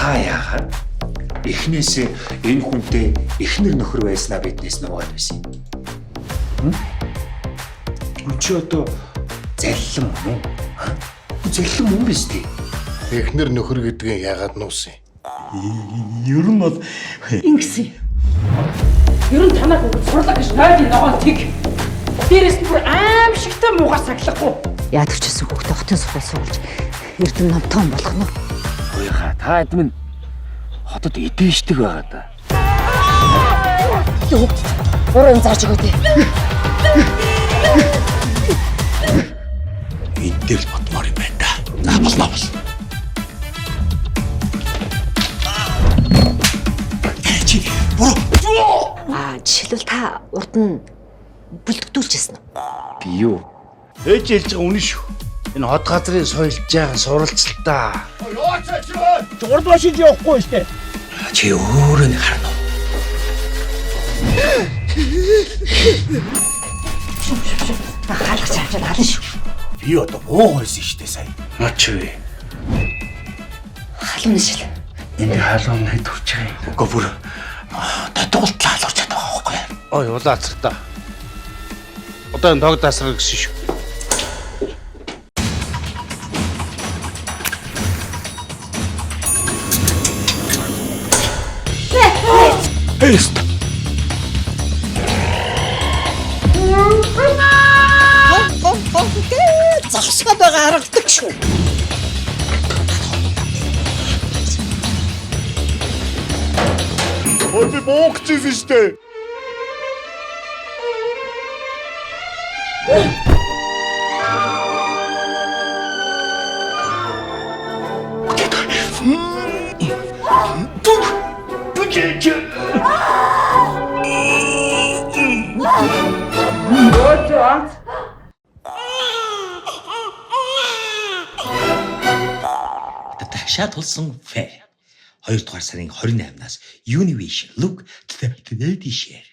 Та яагаад эхнээсээ энэ хүнтэй эхнэр нөхөр байснаа биднээс нугаад байсан юм? Чи одоо заллим юм уу? Заллим юм биз дээ. Эхнэр нөхөр гэдгийг яагаад нуусан юм? Ер нь бол ингэсэн. Ер нь танаа сурлаг гэж нойлын ногоон тэг. Дээрээс нь бүр аимшигтай муугар саглахгүй. Яадаг ч гэсэн хүүхдээ хотын сургууль суулж эрдэм номтон болох нь. Ууя та админ хотод эдээшдэг байгаа да. Хүүхд буруу зааж өгөө дээ. энэ дээр л бодмоор юм байна да. За болно. Чи буруу. Жишээлбэл та урд нь бүлдгдүүлчихсэн үү? Би юу? Ээж хэлж байгаа үнэн шүү. Энэ хот газрын соёлж байгаа суралцалтаа. Урд машин явахгүй штэ. Чи өөрөө нэг харна уу? Хаалгач авчаад хална шүү. Би одоо буугайсан штэ сая. Нач вэ? Халуун шил. Энэ халуун найд хүрч байгаа юм. Үгүй бүр тодголт лаалуурч чаддаг байхгүй юу? Ой, улаацартаа. Одоо энэ тог дасрах гэсэн шүү. Эст. Загсгаа байгаа харагдаг шүү. Ой, би боогчсэн штэ. Тагшаа тулсан фэ. 2 дугаар сарын 28-наас Univision Look 30 share.